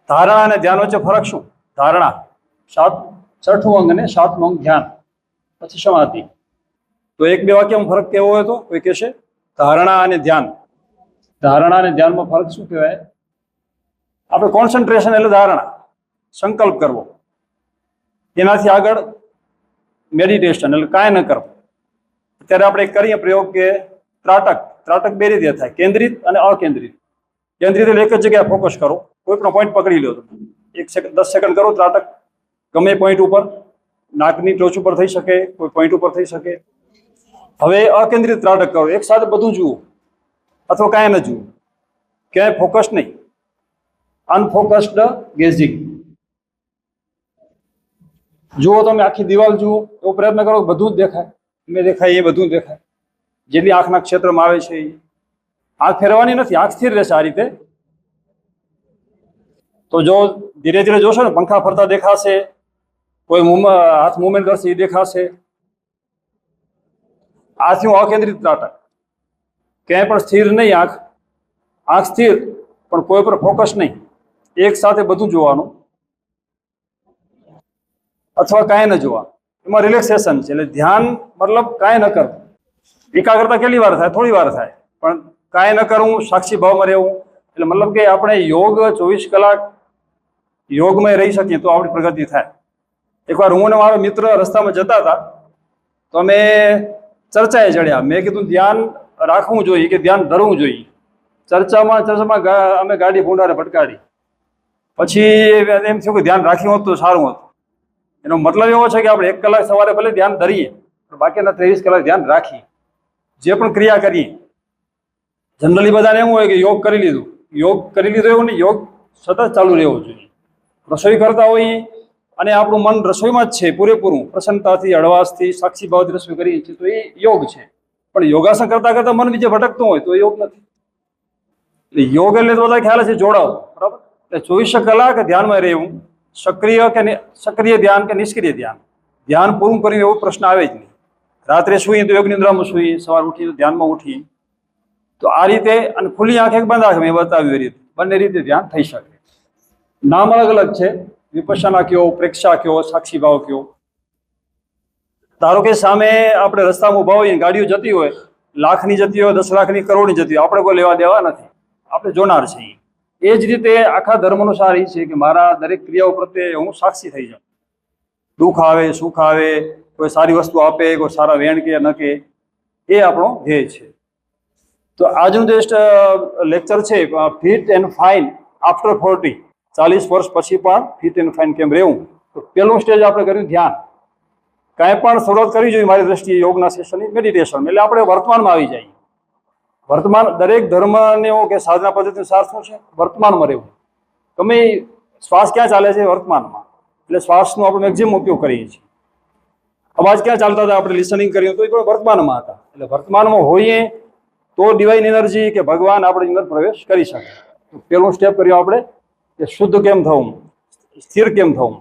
ધારણા અને ધ્યાન વચ્ચે ફરક શું? ધારણા છઠ્ઠું અંગ અને સાતમું અંગ ધ્યાન, પછી સમાધિ. તો એક બે વાક્યમાં ફરક કેવો હોય તો કોઈ કહેશે ધારણા અને ધ્યાન. ધારણા અને ધ્યાનમાં ફરક શું કહેવાય? આપણે કોન્સન્ટ્રેશન એટલે ધારણા, સંકલ્પ કરવો. એનાથી આગળ મેડિટેશન એટલે કાંઈ ન કરવું. અત્યારે આપણે કરીએ પ્રયોગ કે ત્રાટક બે રીતે થાય, કેન્દ્રિત અને અકેન્દ્રિત. કેન્દ્રિત એટલે એક જ જગ્યાએ ફોકસ કરો, કોઈ પણ પોઈન્ટ પકડી લો. 1 સેકન્ડ 10 સેકન્ડ કરો ત્રાટક, ગમે પોઈન્ટ ઉપર, નાકની ટોચ ઉપર થઈ શકે, કોઈ પોઈન્ટ ઉપર થઈ શકે. હવે અકેન્દ્રિત ત્રાટક કરો, એક સાથે બધું જુઓ અથવા કાંઈ ન જુઓ, ક્યાંય ફોકસ નહીં, અનફોકસ્ડ ગેઝિંગ. જુઓ તમે આખી દિવાલ જુઓ, એવો પ્રયત્ન કરો બધું જ દેખાય, મેં દેખાય એ બધું જ દેખાય, જેટલી આંખના ક્ષેત્રમાં આવે છે. આંખ ફેરવાની નથી, આંખ સ્થિર રહેશે આ રીતે. તો જો ધીરે ધીરે જોશો ને, પંખા ફરતા દેખાશે, કોઈ હાથ મુવમેન્ટ કરશે એ દેખાશે. આ થયું અકેન્દ્રિત ત્રાટક, ક્યાંય પણ સ્થિર નહીં આંખ, આંખ સ્થિર પણ કોઈ પર ફોકસ નહીં, એક સાથે બધું જોવાનું અથવા કાંઈ ન જોવા. એમાં રિલેક્સેશન છે. એટલે ધ્યાન મતલબ કાંઈ ન કરવું. એકાગ્રતા કેટલી વાર થાય? થોડી વાર થાય, પણ કાંઈ ન કરવું, સાક્ષી ભાવમાં રહેવું. એટલે મતલબ કે આપણે યોગ 24 કલાક યોગમાં રહી શકીએ તો આપણી પ્રગતિ થાય. એકવાર હું અને મારો મિત્ર રસ્તામાં જતા હતા, તો અમે ચર્ચાએ ચડ્યા. મેં કીધું ધ્યાન રાખવું જોઈએ કે ધ્યાન ધરવું જોઈએ. ચર્ચામાં અમે ગાડી ભૂંડારે ભટકાડી. પછી એમ થયું કે ધ્યાન રાખ્યું હોત તો સારું હતું. એનો મતલબ એવો છે કે આપણે 1 કલાક સવારે ભલે ધ્યાન ધરીએ, પણ બાકીના 23 કલાક ધ્યાન રાખીએ. જે પણ ક્રિયા કરીએ, જનરલી બધાને એવું હોય કે યોગ કરી લીધું એવું નહીં, યોગ સતત ચાલુ રહેવો જોઈએ. રસોઈ કરતા હોઈએ અને આપણું મન રસોઈમાં જ છે પૂરેપૂરું, પ્રસન્નતાથી, હળવાશથી, સાક્ષી ભાવથી રસોઈ કરીએ છીએ, તો એ યોગ છે. પણ યોગાસન કરતા કરતા મન બીજે ભટકતું હોય તો એ યોગ નથી. એટલે યોગ એટલે તો બધા ખ્યાલ છે જોડાવ, બરાબર. એટલે 24 કલાક ધ્યાનમાં રહેવું, સક્રિય ધ્યાન કે નિષ્ક્રિય ધ્યાન. ધ્યાન પૂરું કર્યું એવો પ્રશ્ન આવે જ નહીં. રાત્રે સૂઈએ તો યોગ નિદ્રામાં સૂઈએ, સવાર ઉઠીએ તો ધ્યાનમાં ઉઠીએ. તો આ રીતે, અને ખુલ્લી આંખે બંધ આંખે મેં બતાવ્યું એ રીતે બંને રીતે ધ્યાન થઈ શકે. નામ અલગ અલગ છે, વિપશ્યના કયો, પ્રેક્ષા કયો, સાક્ષી ભાવ કયો. ધારો કે સામે આપણે રસ્તામાં ઊભા હોઈએ, ગાડીઓ જતી હોય, લાખની જતી હોય, 10 લાખની, કરોડની જતી હોય, આપણે કોઈ લેવા દેવા નથી, આપણે જોનાર છીએ. એ જ રીતે આખા ધર્મનો સાર એ છે કે મારા દરેક ક્રિયાઓ પ્રત્યે હું સાક્ષી થઈ જાઉં. દુઃખ આવે, સુખ આવે, કોઈ સારી વસ્તુ આપે, કોઈ સારા વેણ કે ન કે, એ આપણો ધ્યેય છે. તો આજનું જે લેક્ચર છે, ફિટ એન્ડ ફાઇન આફ્ટર 40, 40 વર્ષ પછી પણ ફિટ એન્ડ ફાઇન કેમ રહેવું. તો પહેલું સ્ટેજ આપણે કર્યું ધ્યાન. કાંઈ પણ શરૂઆત કરવી જોઈએ મારી દ્રષ્ટિએ યોગના સેશનની, મેડિટેશન. એટલે આપણે વર્તમાનમાં આવી જઈએ. વર્તમાન, દરેક ધર્મનો કે સાધના પદ્ધતિનો સાર શું છે? વર્તમાનમાં રહેવું. તમે શ્વાસ ક્યાં ચાલે છે? વર્તમાનમાં. એટલે શ્વાસનો આપણે મેક્સિમમ ઉપયોગ કરીએ છીએ. અવાજ ક્યાં ચાલતા હતા? આપણે લિસનિંગ કર્યું તો એ પણ વર્તમાનમાં હતા. એટલે વર્તમાનમાં હોઈએ તો ડિવાઇન એનર્જી કે ભગવાન આપણી અંદર પ્રવેશ કરી શકે. પહેલું સ્ટેપ કર્યું આપણે કે શુદ્ધ કેમ થવું, સ્થિર કેમ થવું.